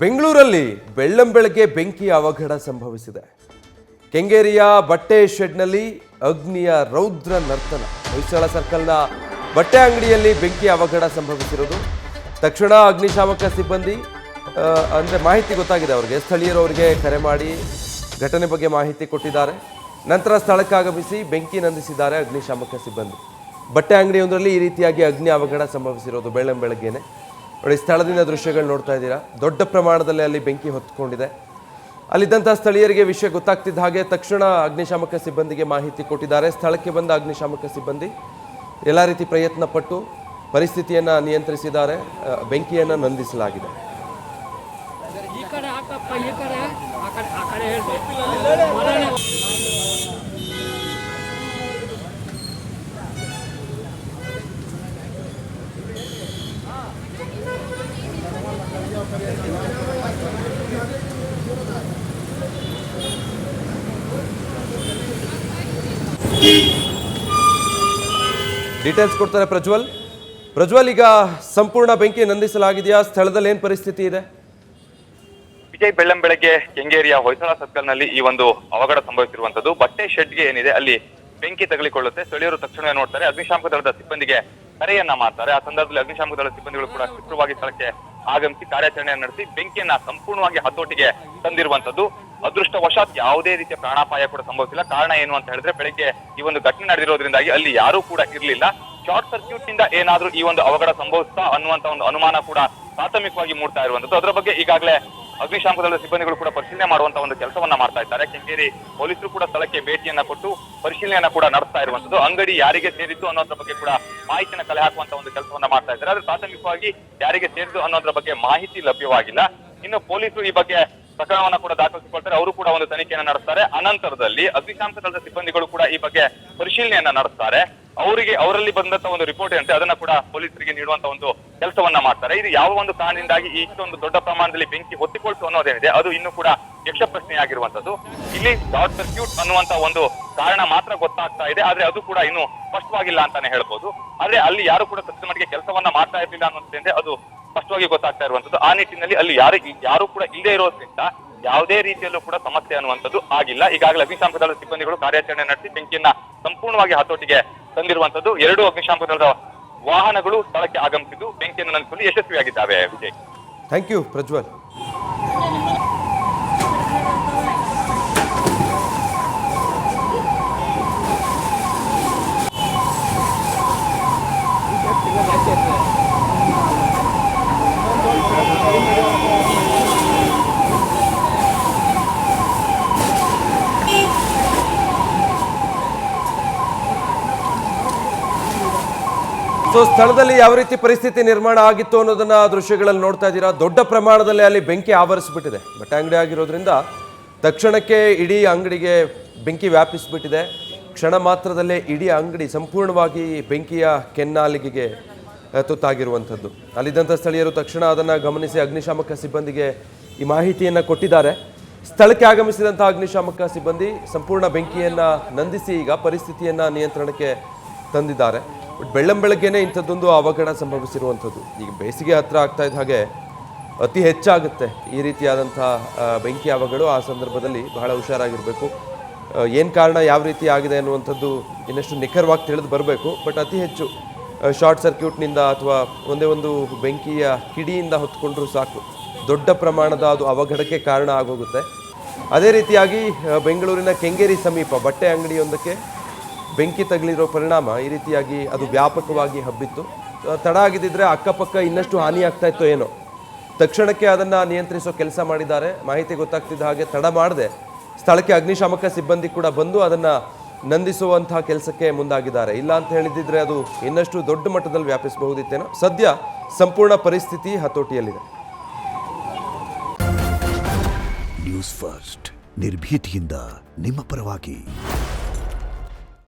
ಬೆಂಗಳೂರಲ್ಲಿ ಬೆಳ್ಳಂಬೆಳಗ್ಗೆ ಬೆಂಕಿ ಅವಘಡ ಸಂಭವಿಸಿದೆ. ಕೆಂಗೇರಿಯ ಬಟ್ಟೆ ಶೆಡ್ನಲ್ಲಿ ಅಗ್ನಿಯ ರೌದ್ರ ನರ್ತನ. ಹೊಯ್ಸಳ ಸರ್ಕಲ್ನ ಬಟ್ಟೆ ಅಂಗಡಿಯಲ್ಲಿ ಬೆಂಕಿ ಅವಘಡ ಸಂಭವಿಸಿರೋದು. ತಕ್ಷಣ ಅಗ್ನಿಶಾಮಕ ಸಿಬ್ಬಂದಿ ಅಂದರೆ ಮಾಹಿತಿ ಗೊತ್ತಾಗಿದೆ ಅವರಿಗೆ. ಸ್ಥಳೀಯರು ಅವರಿಗೆ ಕರೆ ಮಾಡಿ ಘಟನೆ ಬಗ್ಗೆ ಮಾಹಿತಿ ಕೊಟ್ಟಿದ್ದಾರೆ. ನಂತರ ಸ್ಥಳಕ್ಕೆ ಆಗಮಿಸಿ ಬೆಂಕಿ ನಂದಿಸಿದ್ದಾರೆ ಅಗ್ನಿಶಾಮಕ ಸಿಬ್ಬಂದಿ. ಬಟ್ಟೆ ಅಂಗಡಿಯೊಂದರಲ್ಲಿ ಈ ರೀತಿಯಾಗಿ ಅಗ್ನಿ ಅವಘಡ ಸಂಭವಿಸಿರೋದು ಬೆಳ್ಳಂಬೆಳಗ್ಗೆನೆ. ನೋಡಿ, ಸ್ಥಳದಿಂದ ದೃಶ್ಯಗಳು ನೋಡ್ತಾ ಇದ್ದೀರಾ. ದೊಡ್ಡ ಪ್ರಮಾಣದಲ್ಲಿ ಅಲ್ಲಿ ಬೆಂಕಿ ಹೊತ್ಕೊಂಡಿದೆ. ಅಲ್ಲಿದ್ದಂಥ ಸ್ಥಳೀಯರಿಗೆ ವಿಷಯ ಗೊತ್ತಾಗ್ತಿದ್ದ ಹಾಗೆ ತಕ್ಷಣ ಅಗ್ನಿಶಾಮಕ ಸಿಬ್ಬಂದಿಗೆ ಮಾಹಿತಿ ಕೊಟ್ಟಿದ್ದಾರೆ. ಸ್ಥಳಕ್ಕೆ ಬಂದ ಅಗ್ನಿಶಾಮಕ ಸಿಬ್ಬಂದಿ ಎಲ್ಲ ರೀತಿ ಪ್ರಯತ್ನ ಪಟ್ಟು ಪರಿಸ್ಥಿತಿಯನ್ನು ನಿಯಂತ್ರಿಸಿದ್ದಾರೆ. ಬೆಂಕಿಯನ್ನು ನಂದಿಸಲಾಗಿದೆ. ಡೀಟೇಲ್ಸ್ ಕೊಡ್ತಾರೆ ಪ್ರಜ್ವಲ್. ಈಗ ಸಂಪೂರ್ಣ ಬೆಂಕಿ ನಂದಿಸಲಾಗಿದೆಯಾ? ಸ್ಥಳದಲ್ಲಿ ಏನು ಪರಿಸ್ಥಿತಿ ಇದೆ? ವಿಜಯ್, ಬೆಳ್ಳಂಬೆಳಗ್ಗೆ ಕೆಂಗೇರಿಯ ಹೊಯ್ಸಳ ಸರ್ಕಲ್ನಲ್ಲಿ ಈ ಒಂದು ಅವಘಡ ಸಂಭವಿಸಿರುವಂತದ್ದು. ಬಟ್ಟೆ ಶೆಡ್ಗೆ ಏನಿದೆ ಅಲ್ಲಿ ಬೆಂಕಿ ತಗುಲಿಕೊಳ್ಳುತ್ತೆ. ಸ್ಥಳೀಯರು ತಕ್ಷಣ ನೋಡ್ತಾರೆ, ಅಗ್ನಿಶಾಮಕ ದಳದ ಸಿಬ್ಬಂದಿಗೆ ಕರೆಯನ್ನ ಮಾಡ್ತಾರೆ. ಆ ಸಂದರ್ಭದಲ್ಲಿ ಅಗ್ನಿಶಾಮಕ ದಳದ ಸಿಬ್ಬಂದಿಗಳು ಕೂಡ ಕ್ಷಿಪ್ರವಾಗಿ ಸ್ಥಳಕ್ಕೆ ಆಗಮಿಸಿ ಕಾರ್ಯಾಚರಣೆಯನ್ನು ನಡೆಸಿ ಬೆಂಕಿಯನ್ನ ಸಂಪೂರ್ಣವಾಗಿ ಹತೋಟಿಗೆ ತಂದಿರುವಂತದ್ದು. ಅದೃಷ್ಟವಶಾತ್ ಯಾವುದೇ ರೀತಿಯ ಪ್ರಾಣಾಪಾಯ ಕೂಡ ಸಂಭವಿಸಿಲ್ಲ. ಕಾರಣ ಏನು ಅಂತ ಹೇಳಿದ್ರೆ, ಬೆಳಿಗ್ಗೆ ಈ ಒಂದು ಘಟನೆ ನಡೆದಿರೋದ್ರಿಂದಾಗಿ ಅಲ್ಲಿ ಯಾರೂ ಕೂಡ ಇರಲಿಲ್ಲ. ಶಾರ್ಟ್ ಸರ್ಕ್ಯೂಟ್ ನಿಂದ ಏನಾದ್ರೂ ಈ ಒಂದು ಅವಘಡ ಸಂಭವಿಸ್ತಾ ಅನ್ನುವಂತ ಒಂದು ಅನುಮಾನ ಕೂಡ ಪ್ರಾಥಮಿಕವಾಗಿ ಮೂಡ್ತಾ ಇರುವಂತದ್ದು. ಅದರ ಬಗ್ಗೆ ಈಗಾಗಲೇ ಅಗ್ನಿಶಾಮಕ ದಳದ ಸಿಬ್ಬಂದಿಗಳು ಕೂಡ ಪರಿಶೀಲನೆ ಮಾಡುವಂತ ಒಂದು ಕೆಲಸವನ್ನ ಮಾಡ್ತಾ ಇದ್ದಾರೆ. ಕೆಂಗೇರಿ ಪೊಲೀಸರು ಕೂಡ ಸ್ಥಳಕ್ಕೆ ಭೇಟಿಯನ್ನ ಕೊಟ್ಟು ಪರಿಶೀಲನೆಯನ್ನ ಕೂಡ ನಡೆಸ್ತಾ ಇರುವಂತದ್ದು. ಅಂಗಡಿ ಯಾರಿಗೆ ಸೇರಿದ್ದು ಅನ್ನೋದ್ರ ಬಗ್ಗೆ ಕೂಡ ಮಾಹಿತಿನ ಕಲೆ ಹಾಕುವಂತ ಒಂದು ಕೆಲಸವನ್ನ ಮಾಡ್ತಾ ಇದ್ದಾರೆ. ಆದ್ರೆ ಪ್ರಾಥಮಿಕವಾಗಿ ಯಾರಿಗೆ ಸೇರಿದ್ದು ಅನ್ನೋದ್ರ ಬಗ್ಗೆ ಮಾಹಿತಿ ಲಭ್ಯವಾಗಿಲ್ಲ. ಇನ್ನು ಪೊಲೀಸರು ಈ ಬಗ್ಗೆ ಪ್ರಕರಣವನ್ನ ಕೂಡ ದಾಖಲಿಸಿಕೊಳ್ತಾರೆ. ಅವರು ಕೂಡ ಒಂದು ತನಿಖೆಯನ್ನು ನಡೆಸ್ತಾರೆ. ಅನಂತರದಲ್ಲಿ ಅಗ್ನಿಶಾಮಕ ದಳದ ಸಿಬ್ಬಂದಿಗಳು ಕೂಡ ಈ ಬಗ್ಗೆ ಪರಿಶೀಲನೆಯನ್ನ ನಡೆಸ್ತಾರೆ. ಅವರಲ್ಲಿ ಬಂದಂತ ಒಂದು ರಿಪೋರ್ಟ್ ಏನಂತೆ ಅದನ್ನ ಕೂಡ ಪೊಲೀಸರಿಗೆ ನೀಡುವಂತ ಒಂದು ಕೆಲಸವನ್ನ ಮಾಡ್ತಾರೆ. ಇದು ಯಾವ ಒಂದು ಕಾರಣದಿಂದಾಗಿ ಇಷ್ಟೊಂದು ದೊಡ್ಡ ಪ್ರಮಾಣದಲ್ಲಿ ಬೆಂಕಿ ಹೊತ್ತಿಕೊಳ್ತು ಅನ್ನೋದೇನಿದೆ ಅದು ಇನ್ನೂ ಕೂಡ ಯಕ್ಷ ಪ್ರಶ್ನೆಯಾಗಿರುವಂತದ್ದು. ಇಲ್ಲಿ ಶಾರ್ಟ್ ಸರ್ಕ್ಯೂಟ್ ಅನ್ನುವಂತ ಒಂದು ಕಾರಣ ಮಾತ್ರ ಗೊತ್ತಾಗ್ತಾ ಇದೆ. ಆದ್ರೆ ಅದು ಕೂಡ ಇನ್ನು ಸ್ಪಷ್ಟವಾಗಿಲ್ಲ ಅಂತಾನೆ ಹೇಳ್ಬೋದು. ಆದ್ರೆ ಅಲ್ಲಿ ಯಾರು ಕೂಡ ಸದ್ಯದ ಮಟ್ಟಿಗೆ ಕೆಲಸವನ್ನ ಮಾಡ್ತಾ ಇರ್ಲಿಲ್ಲ ಅನ್ನೋದ್ರಿಂದ ಅದು ಸ್ಪಷ್ಟವಾಗಿ ಗೊತ್ತಾಗ್ತಾ ಇರುವಂತದ್ದು. ಆ ನಿಟ್ಟಿನಲ್ಲಿ ಅಲ್ಲಿ ಯಾರು ಕೂಡ ಇಲ್ಲದೆ ಇರೋದ್ರಿಂದ ಯಾವುದೇ ರೀತಿಯಲ್ಲೂ ಕೂಡ ಸಮಸ್ಯೆ ಅನ್ನುವಂಥದ್ದು ಆಗಿಲ್ಲ. ಈಗಾಗಲೇ ಅಗ್ನಿಶಾಮಕ ದಳದ ಸಿಬ್ಬಂದಿಗಳು ಕಾರ್ಯಾಚರಣೆ ನಡೆಸಿ ಬೆಂಕಿಯನ್ನ ಸಂಪೂರ್ಣವಾಗಿ ಹತೋಟಿಗೆ ತಂದಿರುವಂತದ್ದು. 2 ಅಗ್ನಿಶಾಮಕ ದಳದ ವಾಹನಗಳು ಸ್ಥಳಕ್ಕೆ ಆಗಮಿಸಿದ್ದು ಬೆಂಕಿಯನ್ನು ನಂದಿಸಲು ಯಶಸ್ವಿಯಾಗಿದ್ದಾವೆ. Vijay, thank you Prajwal. So ಸ್ಥಳದಲ್ಲಿ ಯಾವ ರೀತಿ ಪರಿಸ್ಥಿತಿ ನಿರ್ಮಾಣ ಆಗಿತ್ತು ಅನ್ನೋದನ್ನ ದೃಶ್ಯಗಳಲ್ಲಿ ನೋಡ್ತಾ ಇದ್ದೀರಾ. ದೊಡ್ಡ ಪ್ರಮಾಣದಲ್ಲಿ ಅಲ್ಲಿ ಬೆಂಕಿ ಆವರಿಸ್ಬಿಟ್ಟಿದೆ. ಬಟ್ಟೆ ಅಂಗಡಿ ಆಗಿರೋದ್ರಿಂದ ತಕ್ಷಣಕ್ಕೆ ಇಡೀ ಅಂಗಡಿಗೆ ಬೆಂಕಿ ವ್ಯಾಪಿಸ್ಬಿಟ್ಟಿದೆ. ಕ್ಷಣ ಮಾತ್ರದಲ್ಲೇ ಇಡೀ ಅಂಗಡಿ ಸಂಪೂರ್ಣವಾಗಿ ಬೆಂಕಿಯ ಕೆನ್ನಾಲಿಗೆಗೆ ತುತ್ತಾಗಿರುವಂಥದ್ದು. ಅಲ್ಲಿದ್ದಂಥ ಸ್ಥಳೀಯರು ತಕ್ಷಣ ಅದನ್ನು ಗಮನಿಸಿ ಅಗ್ನಿಶಾಮಕ ಸಿಬ್ಬಂದಿಗೆ ಈ ಮಾಹಿತಿಯನ್ನು ಕೊಟ್ಟಿದ್ದಾರೆ. ಸ್ಥಳಕ್ಕೆ ಆಗಮಿಸಿದಂಥ ಅಗ್ನಿಶಾಮಕ ಸಿಬ್ಬಂದಿ ಸಂಪೂರ್ಣ ಬೆಂಕಿಯನ್ನು ನಂದಿಸಿ ಈಗ ಪರಿಸ್ಥಿತಿಯನ್ನು ನಿಯಂತ್ರಣಕ್ಕೆ ತಂದಿದ್ದಾರೆ. ಬಟ್ ಬೆಳ್ಳಂಬೆಳಗ್ಗೆನೇ ಇಂಥದ್ದೊಂದು ಅವಘಡ ಸಂಭವಿಸಿರುವಂಥದ್ದು. ಈಗ ಬೇಸಿಗೆ ಹತ್ತಿರ ಆಗ್ತಾ ಇದ್ದ ಹಾಗೆ ಅತಿ ಹೆಚ್ಚಾಗುತ್ತೆ ಈ ರೀತಿಯಾದಂಥ ಬೆಂಕಿ ಅವಘಡ. ಆ ಸಂದರ್ಭದಲ್ಲಿ ಬಹಳ ಹುಷಾರಾಗಿರಬೇಕು. ಏನು ಕಾರಣ, ಯಾವ ರೀತಿ ಆಗಿದೆ ಅನ್ನುವಂಥದ್ದು ಇನ್ನಷ್ಟು ನಿಖರವಾಗಿ ತಿಳಿದು ಬರಬೇಕು. ಬಟ್ ಅತಿ ಹೆಚ್ಚು ಶಾರ್ಟ್ ಸರ್ಕ್ಯೂಟ್ನಿಂದ ಅಥವಾ ಒಂದೇ ಒಂದು ಬೆಂಕಿಯ ಕಿಡಿಯಿಂದ ಹೊತ್ಕೊಂಡ್ರೂ ಸಾಕು, ದೊಡ್ಡ ಪ್ರಮಾಣದ ಅದು ಅವಘಡಕ್ಕೆ ಕಾರಣ ಆಗೋಗುತ್ತೆ. ಅದೇ ರೀತಿಯಾಗಿ ಬೆಂಗಳೂರಿನ ಕೆಂಗೇರಿ ಸಮೀಪ ಬಟ್ಟೆ ಅಂಗಡಿಯೊಂದಕ್ಕೆ ಬೆಂಕಿ ತಗುಲಿರೋ ಪರಿಣಾಮ ಈ ರೀತಿಯಾಗಿ ಅದು ವ್ಯಾಪಕವಾಗಿ ಹಬ್ಬಿತ್ತು. ತಡ ಆಗಿದ್ದರೆ ಅಕ್ಕಪಕ್ಕ ಇನ್ನಷ್ಟು ಹಾನಿ ಆಗ್ತಾ ಇತ್ತೋ ಏನೋ. ತಕ್ಷಣಕ್ಕೆ ಅದನ್ನು ನಿಯಂತ್ರಿಸೋ ಕೆಲಸ ಮಾಡಿದ್ದಾರೆ. ಮಾಹಿತಿ ಗೊತ್ತಾಗ್ತಿದ್ದ ಹಾಗೆ ತಡ ಮಾಡದೆ ಸ್ಥಳಕ್ಕೆ ಅಗ್ನಿಶಾಮಕ ಸಿಬ್ಬಂದಿ ಕೂಡ ಬಂದು ಅದನ್ನು ನಂದಿಸುವಂತಹ ಕೆಲಸಕ್ಕೆ ಮುಂದಾಗಿದ್ದಾರೆ. ಇಲ್ಲ ಅಂತ ಹೇಳಿದ್ದಿದ್ರೆ ಅದು ಇನ್ನಷ್ಟು ದೊಡ್ಡ ಮಟ್ಟದಲ್ಲಿ ವ್ಯಾಪಿಸಬಹುದಿತ್ತೇನೋ. ಸದ್ಯ ಸಂಪೂರ್ಣ ಪರಿಸ್ಥಿತಿ ಹತೋಟಿಯಲ್ಲಿದೆ. ನ್ಯೂಸ್ ಫಸ್ಟ್, ನಿರ್ಭೀತಿಯಿಂದ ನಿಮ್ಮ ಪರವಾಗಿ.